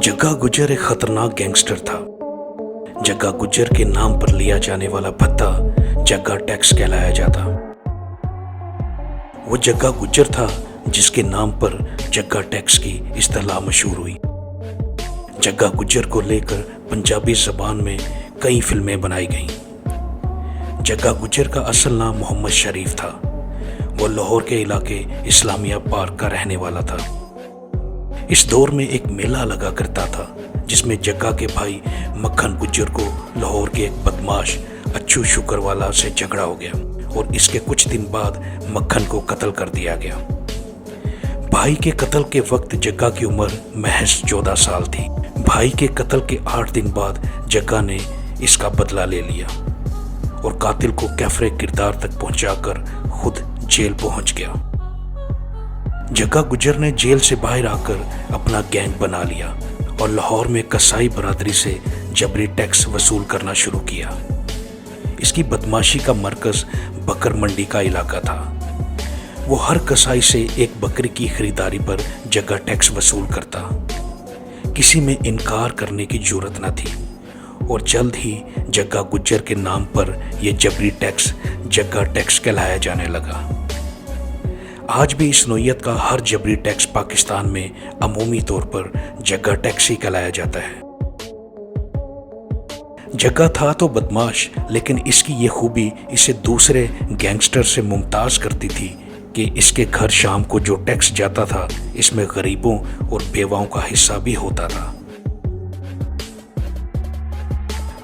जग्गा गुज्जर एक खतरनाक गैंगस्टर था। जग्गा गुज्जर के नाम पर लिया जाने वाला भत्ता जग्गा टैक्स कहलाया जाता। वो जग्गा गुज्जर था जिसके नाम पर जग्गा टैक्स की इस्तेलाह मशहूर हुई। जग्गा गुज्जर को लेकर पंजाबी ज़बान में कई फिल्में बनाई गईं। जग्गा गुज्जर का असल नाम मोहम्मद शरीफ था। वो लाहौर के इलाके इस्लामिया पार्क का रहने वाला था। इस दौर में एक मेला लगा करता था जिसमें जग्गा के भाई मक्खन गुज्जर को लाहौर के एक बदमाश अच्छू शुक्रवाला से झगड़ा हो गया और इसके कुछ दिन बाद मक्खन को कत्ल कर दिया गया। भाई के कत्ल के वक्त जग्गा की उम्र महज 14 साल थी। भाई के कत्ल के 8 दिन बाद जग्गा ने इसका बदला ले लिया और कातिल को कैफरे किरदार तक पहुंचाकर खुद जेल पहुंच गया। जग्गा गुज्जर ने जेल से बाहर आकर अपना गैंग बना लिया और लाहौर में कसाई बरादरी से जबरी टैक्स वसूल करना शुरू किया। इसकी बदमाशी का मरकज बकर मंडी का इलाका था। वो हर कसाई से एक बकरी की खरीदारी पर जग्गा टैक्स वसूल करता। किसी में इनकार करने की जरूरत न थी और जल्द ही जग्गा गुज्जर के नाम पर यह जबरी टैक्स जग्गा टैक्स कहलाया जाने लगा। आज भी इस नोयत का हर जबरी टैक्स पाकिस्तान में अमूमी तौर पर जग्गा टैक्स ही कहलाया जाता है। जग्गा था तो बदमाश, लेकिन इसकी ये खूबी इसे दूसरे गैंगस्टर से मुमताज करती थी कि इसके घर शाम को जो टैक्स जाता था इसमें गरीबों और बेवाओं का हिस्सा भी होता था।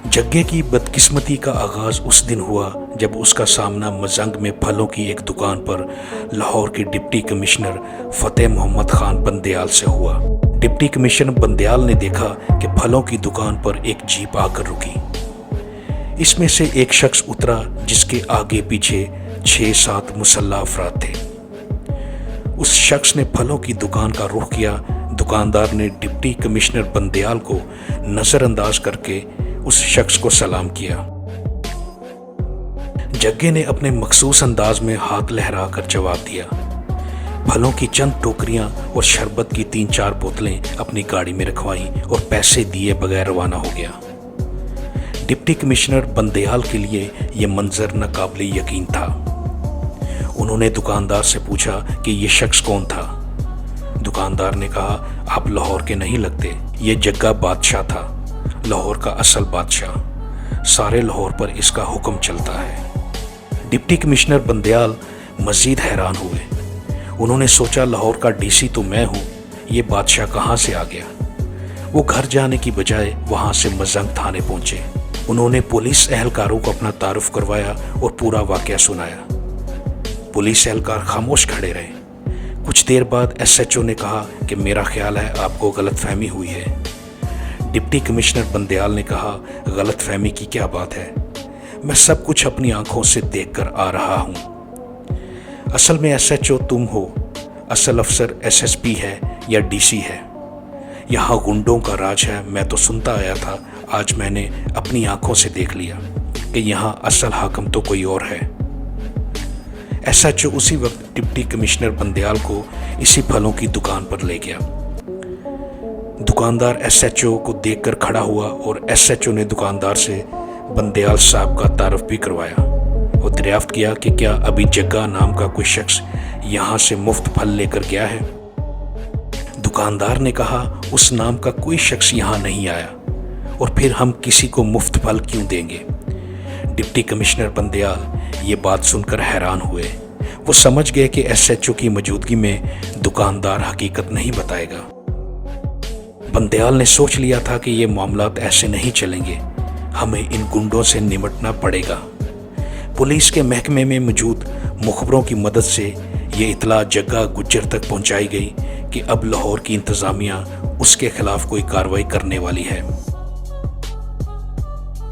जग्गे की बदकिस्मती का आगाज उस दिन हुआ जब उसका सामना मजंग में फलों की एक दुकान पर लाहौर के डिप्टी कमिश्नर फतेह मोहम्मद खान बंदयाल से हुआ। डिप्टी कमिश्नर बंदयाल ने देखा कि फलों की दुकान पर एक जीप आकर रुकी। इसमें से एक शख्स उतरा जिसके आगे पीछे 6-7 मुसल्लह अफराद थे। उस शख्स ने फलों की दुकान का रुख किया। दुकानदार ने डिप्टी कमिश्नर बंदयाल को नजरअंदाज करके उस शख्स को सलाम किया। जग्गे ने अपने मखसूस अंदाज में हाथ लहराकर जवाब दिया। फलों की चंद टोकरियां और शरबत की 3-4 बोतलें अपनी गाड़ी में रखवाईं और पैसे दिए बगैर रवाना हो गया। डिप्टी कमिश्नर बंदयाल के लिए यह मंजर नाकाबिले यकीन था। उन्होंने दुकानदार से पूछा कि यह शख्स कौन था। दुकानदार ने कहा, आप लाहौर के नहीं लगते, ये जग्गा बादशाह था, लाहौर का असल बादशाह। सारे लाहौर पर इसका हुक्म चलता है। डिप्टी कमिश्नर बंदयाल मजीद हैरान हुए। उन्होंने सोचा, लाहौर का डीसी तो मैं हूँ, ये बादशाह कहाँ से आ गया। वो घर जाने की बजाय वहाँ से मजंग थाने पहुँचे। उन्होंने पुलिस एहलकारों को अपना तारुफ करवाया और पूरा वाकया सुनाया। पुलिस एहलकार खामोश खड़े रहे। कुछ देर बाद SHO ने कहा कि मेरा ख्याल है आपको गलतफहमी हुई है। डिप्टी कमिश्नर बंदयाल ने कहा, गलतफहमी की क्या बात है, मैं सब कुछ अपनी आंखों से देखकर आ रहा हूं। असल में SHO तुम हो, असल अफसर SSP है या DC है। यहाँ गुंडों का राज है, मैं तो सुनता आया था, आज मैंने अपनी आंखों से देख लिया कि यहाँ असल हाकिम तो कोई और है। SHO उसी वक्त डिप्टी कमिश्नर बंदयाल को इसी फलों की दुकान पर ले गया। दुकानदार SHO को देखकर खड़ा हुआ और SHO ने दुकानदार से बंदयाल साहब का तारुफ भी करवाया और दरियाफ्त किया कि क्या अभी जग्गा नाम का कोई शख्स यहाँ से मुफ्त फल लेकर गया है। दुकानदार ने कहा, उस नाम का कोई शख्स यहाँ नहीं आया और फिर हम किसी को मुफ्त फल क्यों देंगे। डिप्टी कमिश्नर बंदयाल ये बात सुनकर हैरान हुए। वो समझ गए कि SHO की मौजूदगी में दुकानदार हकीकत नहीं बताएगा। बंदयाल ने सोच लिया था कि ये मामलात ऐसे नहीं चलेंगे, हमें इन गुंडों से निपटना पड़ेगा। पुलिस के महकमे में मौजूद मुखबरों की मदद से ये इतला जग्गा गुज्जर तक पहुंचाई गई कि अब लाहौर की इंतजामिया उसके खिलाफ कोई कार्रवाई करने वाली है।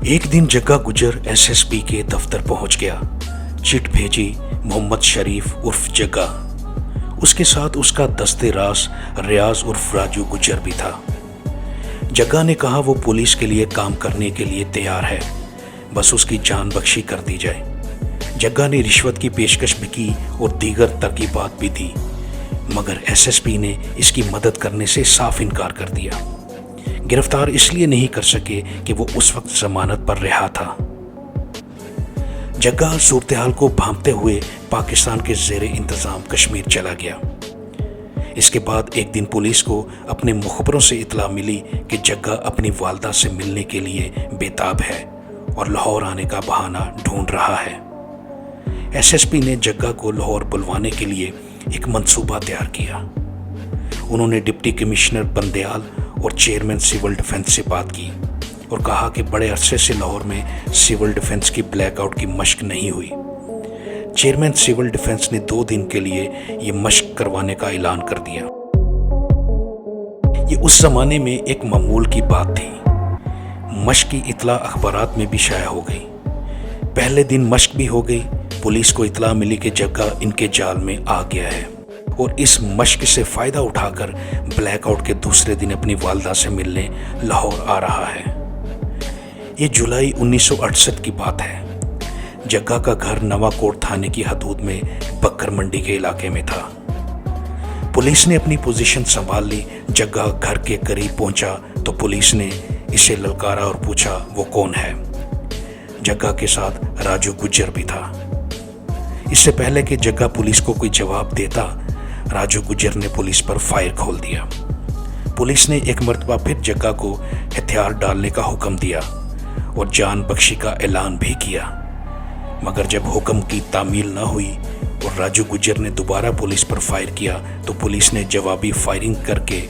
एक दिन जग्गा गुज्जर SSP के दफ्तर पहुंच गया। चिट भेजी मोहम्मद शरीफ उर्फ जग्गा। उसके साथ उसका दस्ते रास रियाज उर्फ राजू गुज्जर भी था। जग्गा ने कहा वो पुलिस के लिए काम करने के लिए तैयार है, बस उसकी जान बख्शी कर दी जाए। जग्गा ने रिश्वत की पेशकश भी की और दीगर तरकीबात भी दी, मगर SSP ने इसकी मदद करने से साफ इनकार कर दिया। गिरफ्तार इसलिए नहीं कर सके कि वो उस वक्त जमानत पर रिहा था। जग्गा सूरत-ए-हाल को भांपते हुए पाकिस्तान के ज़ेरे इंतज़ाम कश्मीर चला गया। इसके बाद एक दिन पुलिस को अपने मुखबरों से इत्तला मिली कि जग्गा अपनी वालदा से मिलने के लिए बेताब है और लाहौर आने का बहाना ढूंढ रहा है। एसएसपी ने जग्गा को लाहौर बुलवाने के लिए एक मंसूबा तैयार किया। उन्होंने डिप्टी कमिश्नर बंदयाल और चेयरमैन सिविल डिफेंस से बात की और कहा कि बड़े अरसे से लाहौर में सिविल डिफेंस की ब्लैकआउट की मशक नहीं हुई। चेयरमैन सिविल डिफेंस ने 2 दिन के लिए ये मशक करवाने का ऐलान कर दिया। ये उस जमाने में एक मामूल की बात थी। मशक की इत्तला अखबारात में भी शाया हो गई। पहले दिन मशक भी हो गई। पुलिस को इत्तला मिली कि जग्गा इनके जाल में आ गया है और इस मशक से फ़ायदा उठाकर ब्लैकआउट के दूसरे दिन अपनी वालदा से मिलने लाहौर आ रहा है। ये जुलाई 1968 की बात है। जग्गा का घर नवाकोट थाने की हदूद में बक्कर मंडी के इलाके में था। पुलिस ने अपनी पोजीशन संभाल ली। जग्गा घर के करीब पहुंचा तो पुलिस ने इसे ललकारा और पूछा वो कौन है। जग्गा के साथ राजू गुज्जर भी था। इससे पहले कि जग्गा पुलिस को कोई जवाब देता, राजू गुज्जर ने पुलिस पर फायर खोल दिया। पुलिस ने एक मर्तबा फिर जग्गा को हथियार डालने का हुक्म दिया और जान बख्शी का ऐलान भी किया, मगर जब हुक्म की तामील न हुई और राजू गुज्जर ने दोबारा पुलिस पर फायर किया तो पुलिस ने जवाबी फायरिंग करके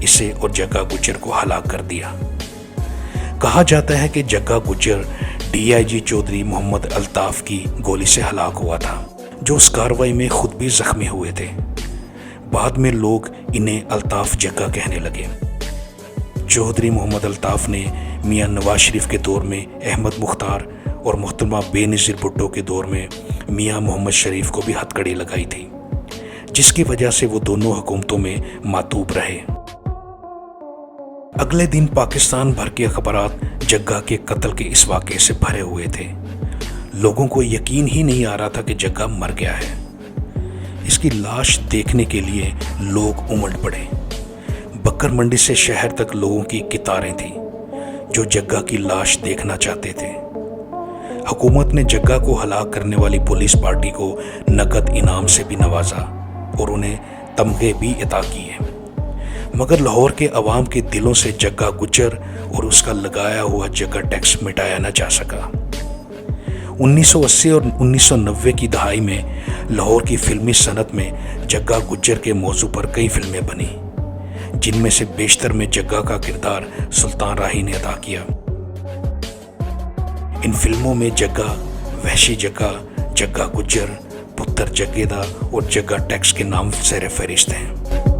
इसे और जग्गा गुज्जर को हलाक कर दिया। कहा जाता है कि जग्गा गुज्जर डीआईजी चौधरी मोहम्मद अल्ताफ की गोली से हलाक हुआ था, जो उस कार्रवाई में खुद भी जख्मी हुए थे। बाद में लोग इन्हें अल्ताफ जग्गा कहने लगे। चौधरी मोहम्मद अल्ताफ ने मियां नवाज शरीफ के दौर में अहमद मुख्तार और मोहतरमा बेनज़ीर भुट्टो के दौर में मियां मोहम्मद शरीफ को भी हथकड़ी लगाई थी, जिसकी वजह से वो दोनों हुकूमतों में मातूब रहे। अगले दिन पाकिस्तान भर के अखबारात जग्गा के कत्ल के इस वाक़े से भरे हुए थे। लोगों को यकीन ही नहीं आ रहा था कि जग्गा मर गया है। इसकी लाश देखने के लिए लोग उमड़ पड़े। बक्कर मंडी से शहर तक लोगों की कतारें थीं जो जग्गा की लाश देखना चाहते थे। हुकूमत ने जग्गा को हलाक करने वाली पुलिस पार्टी को नकद इनाम से भी नवाजा और उन्हें तमगे भी अता किए, मगर लाहौर के अवाम के दिलों से जग्गा गुज्जर और उसका लगाया हुआ जग्गा टैक्स मिटाया न जा सका। 1980 और 1990 की दहाई में लाहौर की फिल्मी सनत में जग्गा गुज्जर के मौजू पर कई फिल्में बनी, जिनमें से बेशतर में जग्गा का किरदार सुल्तान राही ने अदा किया। इन फिल्मों में जग्गा, वहशी जग्गा, जग्गा गुज्जर, पुत्र जग्गेदा और जग्गा टैक्स के नाम सर फहरिस्त हैं।